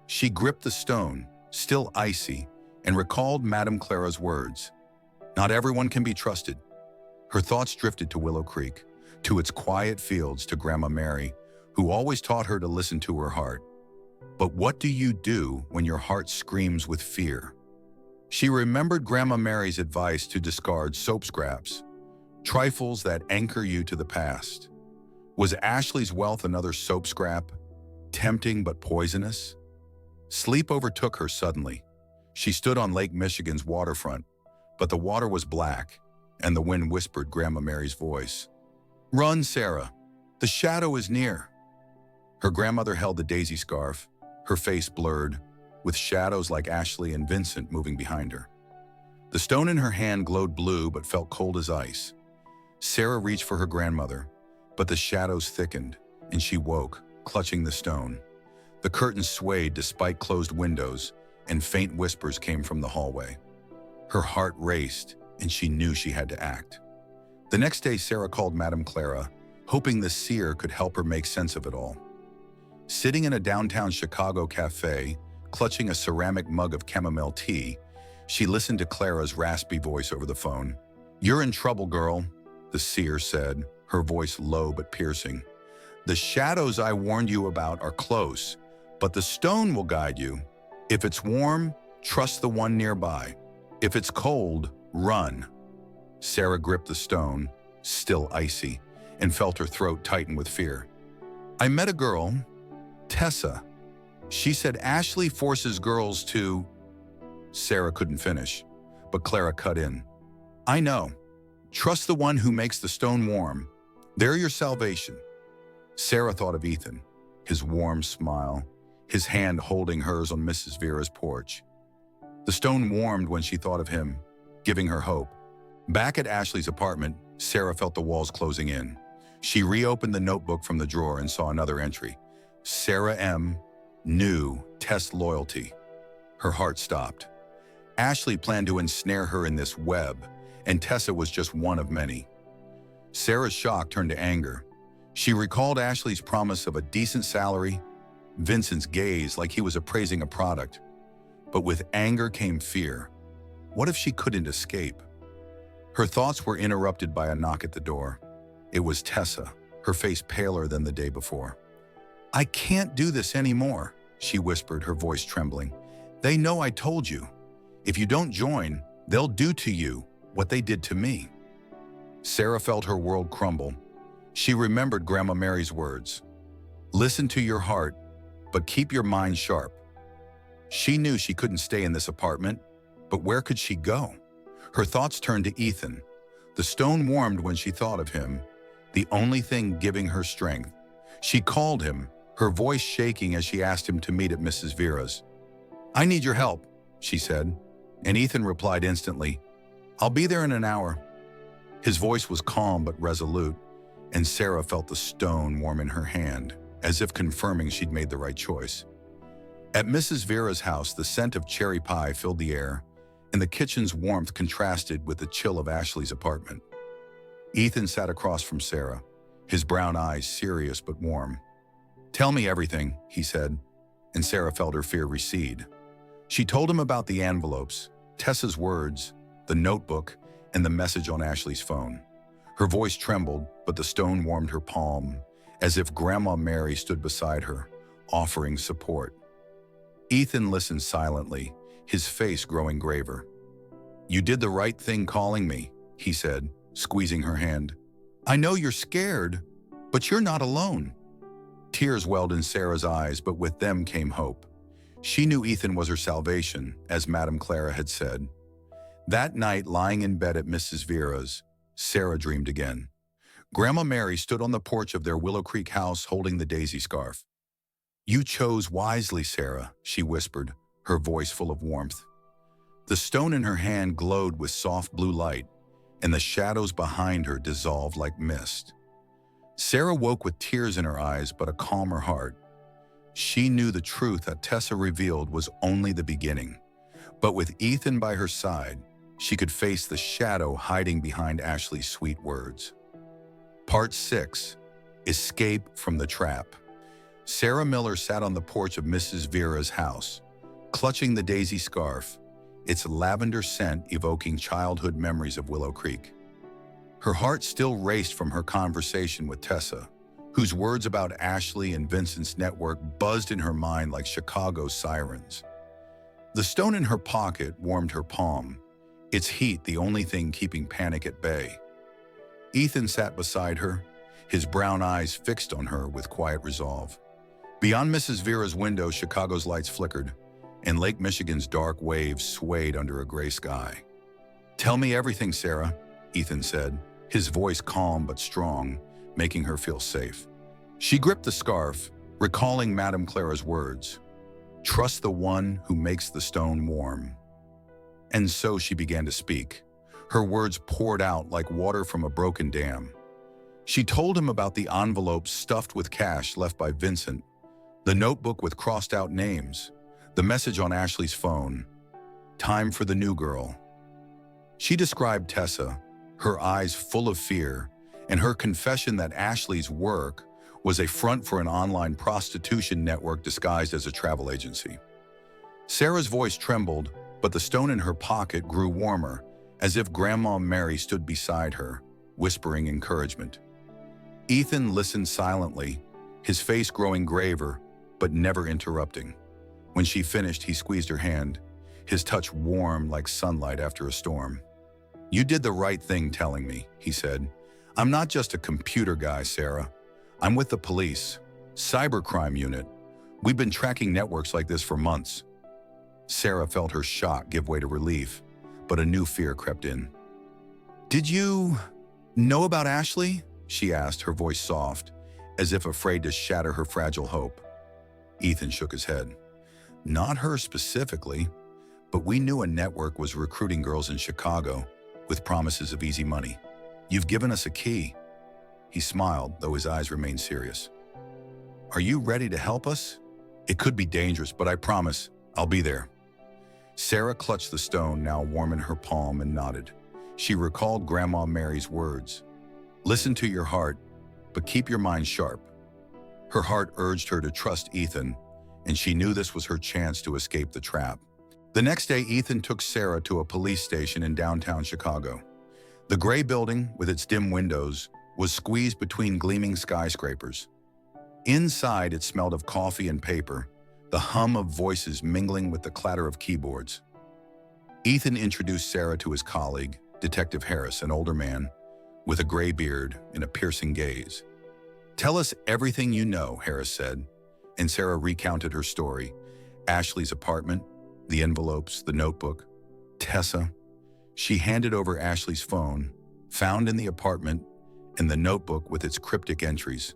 She gripped the stone, still icy, and recalled Madame Clara's words. Not everyone can be trusted. Her thoughts drifted to Willow Creek, to its quiet fields, to Grandma Mary, who always taught her to listen to her heart. But what do you do when your heart screams with fear? She remembered Grandma Mary's advice to discard soap scraps, trifles that anchor you to the past. Was Ashley's wealth another soap scrap, tempting but poisonous? Sleep overtook her suddenly. She stood on Lake Michigan's waterfront, but the water was black, and the wind whispered Grandma Mary's voice. "Run, Sarah. The shadow is near." Her grandmother held the daisy scarf, her face blurred, with shadows like Ashley and Vincent moving behind her. The stone in her hand glowed blue but felt cold as ice. Sarah reached for her grandmother, but the shadows thickened, and she woke, clutching the stone. The curtains swayed despite closed windows, and faint whispers came from the hallway. Her heart raced, and she knew she had to act. The next day, Sarah called Madame Clara, hoping the seer could help her make sense of it all. Sitting in a downtown Chicago cafe, clutching a ceramic mug of chamomile tea, she listened to Clara's raspy voice over the phone. "You're in trouble, girl," the seer said, her voice low but piercing. "The shadows I warned you about are close, but the stone will guide you. If it's warm, trust the one nearby. If it's cold, run." Sarah gripped the stone, still icy, and felt her throat tighten with fear. "I met a girl, Tessa. She said Ashley forces girls to—" Sarah couldn't finish, but Clara cut in. "I know. Trust the one who makes the stone warm. They're your salvation." Sarah thought of Ethan, his warm smile, his hand holding hers on Mrs. Vera's porch. The stone warmed when she thought of him, giving her hope. Back at Ashley's apartment, Sarah felt the walls closing in. She reopened the notebook from the drawer and saw another entry. Sarah M. Knew test loyalty. Her heart stopped. Ashley planned to ensnare her in this web, and Tessa was just one of many. Sarah's shock turned to anger. She recalled Ashley's promise of a decent salary, Vincent's gaze like he was appraising a product. But with anger came fear. What if she couldn't escape? Her thoughts were interrupted by a knock at the door. It was Tessa, her face paler than the day before. "I can't do this anymore," she whispered, her voice trembling. "They know I told you. If you don't join, they'll do to you what they did to me." Sarah felt her world crumble. She remembered Grandma Mary's words. "Listen to your heart, but keep your mind sharp." She knew she couldn't stay in this apartment, but where could she go? Her thoughts turned to Ethan. The stone warmed when she thought of him, the only thing giving her strength. She called him, her voice shaking as she asked him to meet at Mrs. Vera's. "I need your help," she said, and Ethan replied instantly, "I'll be there in an hour." His voice was calm but resolute, and Sarah felt the stone warm in her hand, as if confirming she'd made the right choice. At Mrs. Vera's house, the scent of cherry pie filled the air, and the kitchen's warmth contrasted with the chill of Ashley's apartment. Ethan sat across from Sarah, his brown eyes serious but warm. "Tell me everything," he said, and Sarah felt her fear recede. She told him about the envelopes, Tessa's words, the notebook, and the message on Ashley's phone. Her voice trembled, but the stone warmed her palm, as if Grandma Mary stood beside her, offering support. Ethan listened silently, his face growing graver. "You did the right thing calling me," he said, squeezing her hand. "I know you're scared, but you're not alone." Tears welled in Sarah's eyes, but with them came hope. She knew Ethan was her salvation, as Madame Clara had said. That night, lying in bed at Mrs. Vera's, Sarah dreamed again. Grandma Mary stood on the porch of their Willow Creek house holding the daisy scarf. "You chose wisely, Sarah," she whispered, her voice full of warmth. The stone in her hand glowed with soft blue light, and the shadows behind her dissolved like mist. Sarah woke with tears in her eyes but a calmer heart. She knew the truth that Tessa revealed was only the beginning. But with Ethan by her side, she could face the shadow hiding behind Ashley's sweet words. Part 6. Escape from the Trap. Sarah Miller sat on the porch of Mrs. Vera's house, clutching the daisy scarf, its lavender scent evoking childhood memories of Willow Creek. Her heart still raced from her conversation with Tessa, whose words about Ashley and Vincent's network buzzed in her mind like Chicago's sirens. The stone in her pocket warmed her palm, its heat the only thing keeping panic at bay. Ethan sat beside her, his brown eyes fixed on her with quiet resolve. Beyond Mrs. Vera's window, Chicago's lights flickered, and Lake Michigan's dark waves swayed under a gray sky. "Tell me everything, Sarah," Ethan said, his voice calm but strong, making her feel safe. She gripped the scarf, recalling Madame Clara's words, "Trust the one who makes the stone warm." And so she began to speak. Her words poured out like water from a broken dam. She told him about the envelope stuffed with cash left by Vincent, the notebook with crossed-out names, the message on Ashley's phone, time for the new girl. She described Tessa, her eyes full of fear, and her confession that Ashley's work was a front for an online prostitution network disguised as a travel agency. Sarah's voice trembled, but the stone in her pocket grew warmer, as if Grandma Mary stood beside her, whispering encouragement. Ethan listened silently, his face growing graver, but never interrupting. When she finished, he squeezed her hand, his touch warm like sunlight after a storm. "You did the right thing telling me," he said. "I'm not just a computer guy, Sarah. I'm with the police, cybercrime unit. We've been tracking networks like this for months." Sarah felt her shock give way to relief, but a new fear crept in. "Did you know about Ashley?" she asked, her voice soft, as if afraid to shatter her fragile hope. Ethan shook his head. "Not her specifically, but we knew a network was recruiting girls in Chicago with promises of easy money. You've given us a key." He smiled, though his eyes remained serious. "Are you ready to help us? It could be dangerous, but I promise I'll be there." Sarah clutched the stone, now warm in her palm, and nodded. She recalled Grandma Mary's words. "Listen to your heart, but keep your mind sharp." Her heart urged her to trust Ethan, and she knew this was her chance to escape the trap. The next day, Ethan took Sarah to a police station in downtown Chicago. The gray building, with its dim windows, was squeezed between gleaming skyscrapers. Inside, it smelled of coffee and paper, the hum of voices mingling with the clatter of keyboards. Ethan introduced Sarah to his colleague, Detective Harris, an older man, with a gray beard and a piercing gaze. "Tell us everything you know," Harris said, and Sarah recounted her story. Ashley's apartment, the envelopes, the notebook, Tessa. She handed over Ashley's phone, found in the apartment, and the notebook with its cryptic entries.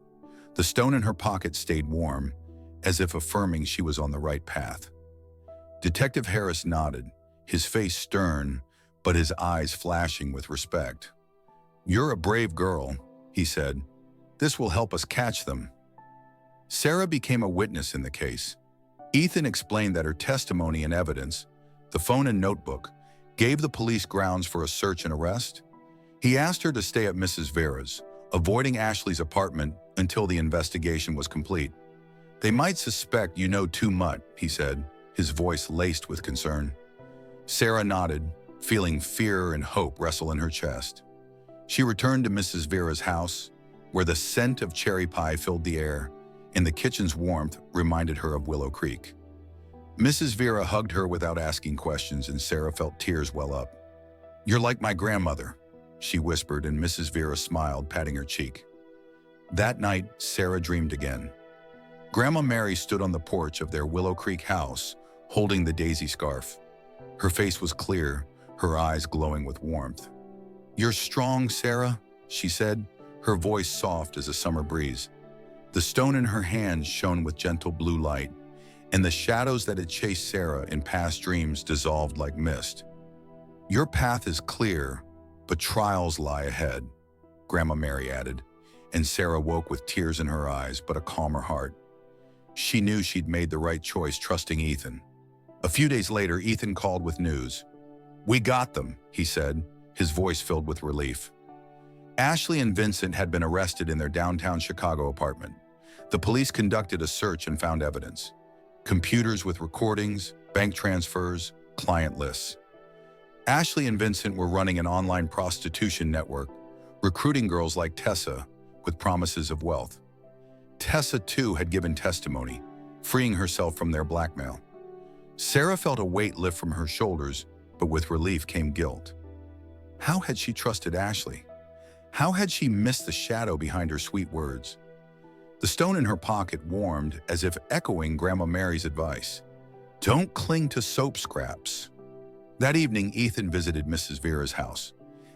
The stone in her pocket stayed warm, as if affirming she was on the right path. Detective Harris nodded, his face stern, but his eyes flashing with respect. "You're a brave girl," he said. "This will help us catch them." Sarah became a witness in the case. Ethan explained that her testimony and evidence, the phone and notebook, gave the police grounds for a search and arrest. He asked her to stay at Mrs. Vera's, avoiding Ashley's apartment until the investigation was complete. "They might suspect you know too much," he said, his voice laced with concern. Sarah nodded, feeling fear and hope wrestle in her chest. She returned to Mrs. Vera's house, where the scent of cherry pie filled the air, and the kitchen's warmth reminded her of Willow Creek. Mrs. Vera hugged her without asking questions, and Sarah felt tears well up. "You're like my grandmother," she whispered, and Mrs. Vera smiled, patting her cheek. That night, Sarah dreamed again. Grandma Mary stood on the porch of their Willow Creek house, holding the daisy scarf. Her face was clear, her eyes glowing with warmth. "You're strong, Sarah," she said, her voice soft as a summer breeze. The stone in her hand shone with gentle blue light, and the shadows that had chased Sarah in past dreams dissolved like mist. "Your path is clear, but trials lie ahead," Grandma Mary added, and Sarah woke with tears in her eyes but a calmer heart. She knew she'd made the right choice, trusting Ethan. A few days later, Ethan called with news. "We got them," he said, his voice filled with relief. Ashley and Vincent had been arrested in their downtown Chicago apartment. The police conducted a search and found evidence: computers with recordings, bank transfers, client lists. Ashley and Vincent were running an online prostitution network, recruiting girls like Tessa with promises of wealth. Tessa, too, had given testimony, freeing herself from their blackmail. Sarah felt a weight lift from her shoulders, but with relief came guilt. How had she trusted Ashley? How had she missed the shadow behind her sweet words? The stone in her pocket warmed, as if echoing Grandma Mary's advice. Don't cling to soap scraps. That evening, Ethan visited Mrs. Vera's house.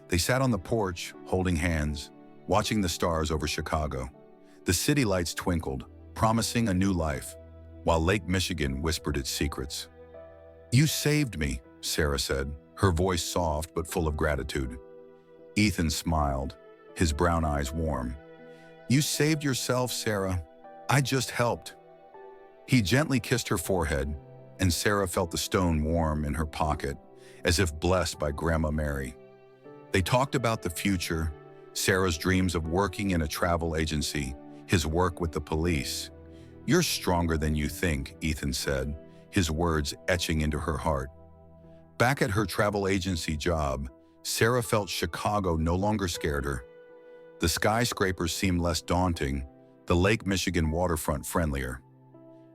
They sat on the porch, holding hands, watching the stars over Chicago. The city lights twinkled, promising a new life, while Lake Michigan whispered its secrets. "You saved me," Sarah said, her voice soft but full of gratitude. Ethan smiled, his brown eyes warm. "You saved yourself, Sarah. I just helped." He gently kissed her forehead, and Sarah felt the stone warm in her pocket, as if blessed by Grandma Mary. They talked about the future, Sarah's dreams of working in a travel agency, his work with the police. "You're stronger than you think," Ethan said, his words etching into her heart. Back at her travel agency job, Sarah felt Chicago no longer scared her. The skyscrapers seemed less daunting, the Lake Michigan waterfront friendlier.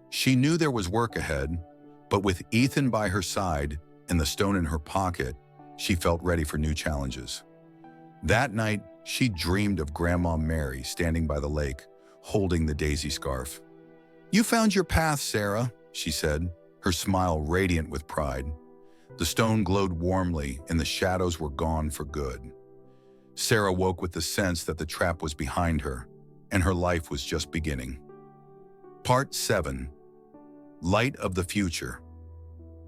She knew there was work ahead, but with Ethan by her side and the stone in her pocket, she felt ready for new challenges. That night, she dreamed of Grandma Mary standing by the lake, holding the daisy scarf. "You found your path, Sarah," she said, her smile radiant with pride. The stone glowed warmly and the shadows were gone for good. Sarah woke with the sense that the trap was behind her, and her life was just beginning. Part 7. Light of the Future.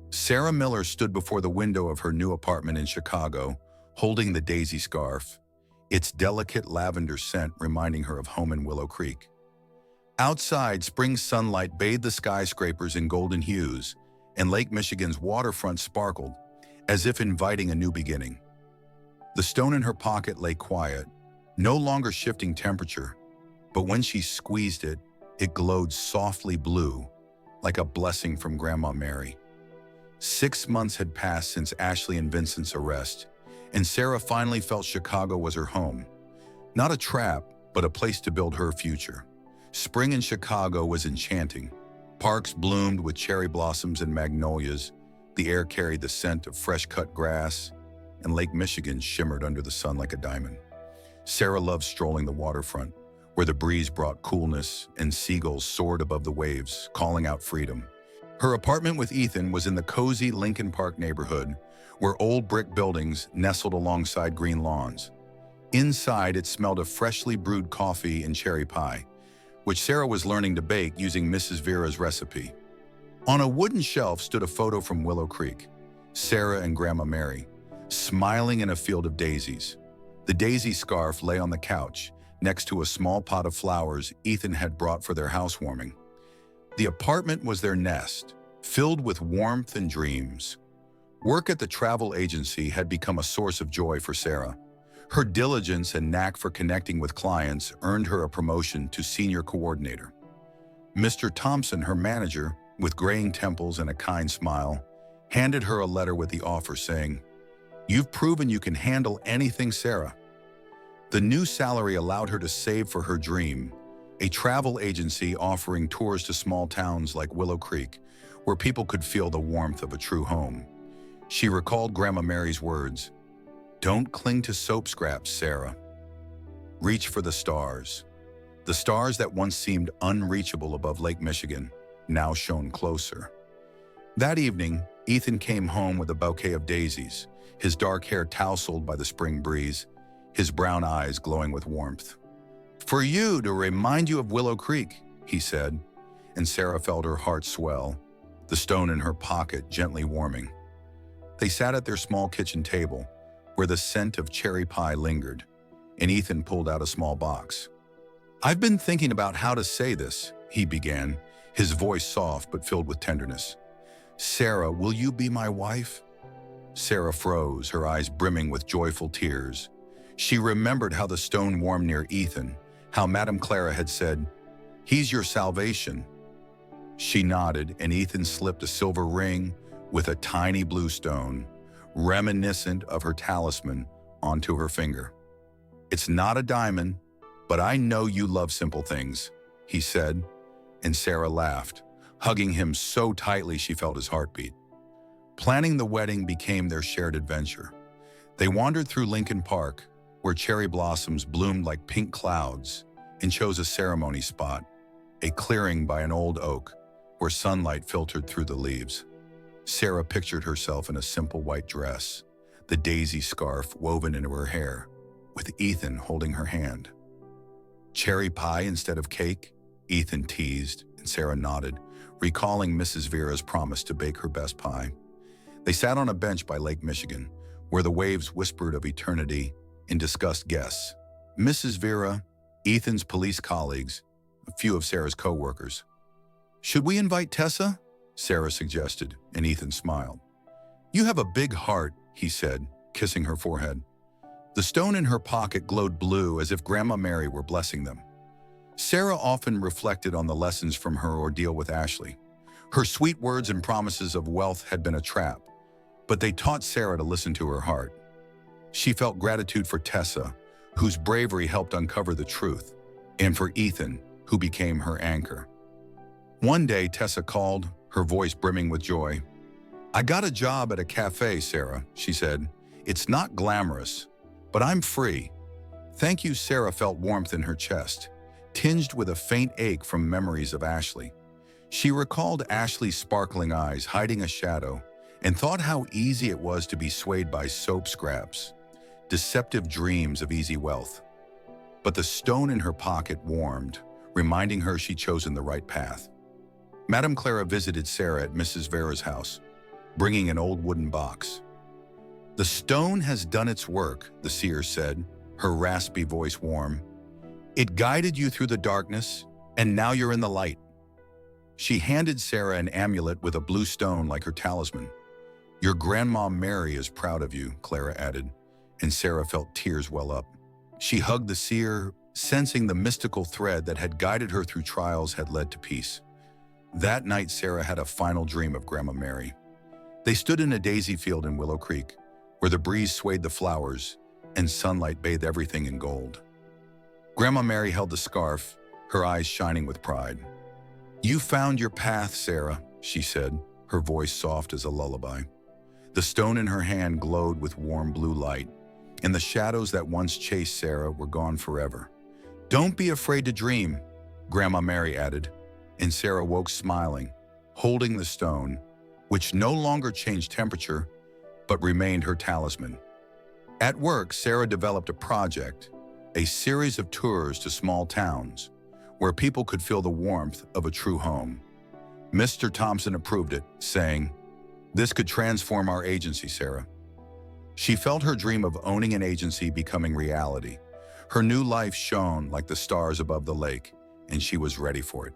Sarah Miller stood before the window of her new apartment in Chicago, holding the daisy scarf, its delicate lavender scent reminding her of home in Willow Creek. Outside, spring sunlight bathed the skyscrapers in golden hues, and Lake Michigan's waterfront sparkled, as if inviting a new beginning. The stone in her pocket lay quiet, no longer shifting temperature, but when she squeezed it, it glowed softly blue, like a blessing from Grandma Mary. 6 months had passed since Ashley and Vincent's arrest, and Sarah finally felt Chicago was her home. Not a trap, but a place to build her future. Spring in Chicago was enchanting. Parks bloomed with cherry blossoms and magnolias, the air carried the scent of fresh-cut grass, and Lake Michigan shimmered under the sun like a diamond. Sarah loved strolling the waterfront, where the breeze brought coolness and seagulls soared above the waves, calling out freedom. Her apartment with Ethan was in the cozy Lincoln Park neighborhood, where old brick buildings nestled alongside green lawns. Inside, it smelled of freshly brewed coffee and cherry pie, which Sarah was learning to bake using Mrs. Vera's recipe. On a wooden shelf stood a photo from Willow Creek, Sarah and Grandma Mary, smiling in a field of daisies. The daisy scarf lay on the couch, next to a small pot of flowers Ethan had brought for their housewarming. The apartment was their nest, filled with warmth and dreams. Work at the travel agency had become a source of joy for Sarah. Her diligence and knack for connecting with clients earned her a promotion to senior coordinator. Mr. Thompson, her manager, with graying temples and a kind smile, handed her a letter with the offer saying, "You've proven you can handle anything, Sarah." The new salary allowed her to save for her dream, a travel agency offering tours to small towns like Willow Creek, where people could feel the warmth of a true home. She recalled Grandma Mary's words, "Don't cling to soap scraps, Sarah. Reach for the stars." The stars that once seemed unreachable above Lake Michigan now shone closer. That evening, Ethan came home with a bouquet of daisies, his dark hair tousled by the spring breeze, his brown eyes glowing with warmth. "For you, to remind you of Willow Creek," he said, and Sarah felt her heart swell, the stone in her pocket gently warming. They sat at their small kitchen table, where the scent of cherry pie lingered, and Ethan pulled out a small box. "I've been thinking about how to say this," he began, his voice soft but filled with tenderness. "Sarah, will you be my wife?" Sarah froze, her eyes brimming with joyful tears. She remembered how the stone warmed near Ethan, how Madame Clara had said, "He's your salvation." She nodded, and Ethan slipped a silver ring with a tiny blue stone, reminiscent of her talisman, onto her finger. "It's not a diamond, but I know you love simple things," he said, and Sarah laughed, hugging him so tightly she felt his heartbeat. Planning the wedding became their shared adventure. They wandered through Lincoln Park, where cherry blossoms bloomed like pink clouds, and chose a ceremony spot, a clearing by an old oak, where sunlight filtered through the leaves. Sarah pictured herself in a simple white dress, the daisy scarf woven into her hair, with Ethan holding her hand. "Cherry pie instead of cake?" Ethan teased, and Sarah nodded, recalling Mrs. Vera's promise to bake her best pie. They sat on a bench by Lake Michigan, where the waves whispered of eternity and discussed guests. Mrs. Vera, Ethan's police colleagues, a few of Sarah's co-workers. "Should we invite Tessa?" Sarah suggested, and Ethan smiled. "You have a big heart," he said, kissing her forehead. The stone in her pocket glowed blue as if Grandma Mary were blessing them. Sarah often reflected on the lessons from her ordeal with Ashley. Her sweet words and promises of wealth had been a trap, but they taught Sarah to listen to her heart. She felt gratitude for Tessa, whose bravery helped uncover the truth, and for Ethan, who became her anchor. One day, Tessa called, her voice brimming with joy. "I got a job at a cafe, Sarah," she said. "It's not glamorous, but I'm free." "Thank you." Sarah felt warmth in her chest, tinged with a faint ache from memories of Ashley. She recalled Ashley's sparkling eyes hiding a shadow and thought how easy it was to be swayed by soap scraps, deceptive dreams of easy wealth. But the stone in her pocket warmed, reminding her she'd chosen the right path. Madame Clara visited Sarah at Mrs. Vera's house, bringing an old wooden box. "The stone has done its work," the seer said, her raspy voice warm. "It guided you through the darkness, and now you're in the light." She handed Sarah an amulet with a blue stone like her talisman. "Your Grandma Mary is proud of you," Clara added, and Sarah felt tears well up. She hugged the seer, sensing the mystical thread that had guided her through trials had led to peace. That night, Sarah had a final dream of Grandma Mary. They stood in a daisy field in Willow Creek, where the breeze swayed the flowers and sunlight bathed everything in gold. Grandma Mary held the scarf, her eyes shining with pride. "You found your path, Sarah," she said, her voice soft as a lullaby. The stone in her hand glowed with warm blue light, and the shadows that once chased Sarah were gone forever. "Don't be afraid to dream," Grandma Mary added, and Sarah woke smiling, holding the stone, which no longer changed temperature, but remained her talisman. At work, Sarah developed a project, a series of tours to small towns, where people could feel the warmth of a true home. Mr. Thompson approved it, saying, "This could transform our agency, Sarah." She felt her dream of owning an agency becoming reality. Her new life shone like the stars above the lake, and she was ready for it.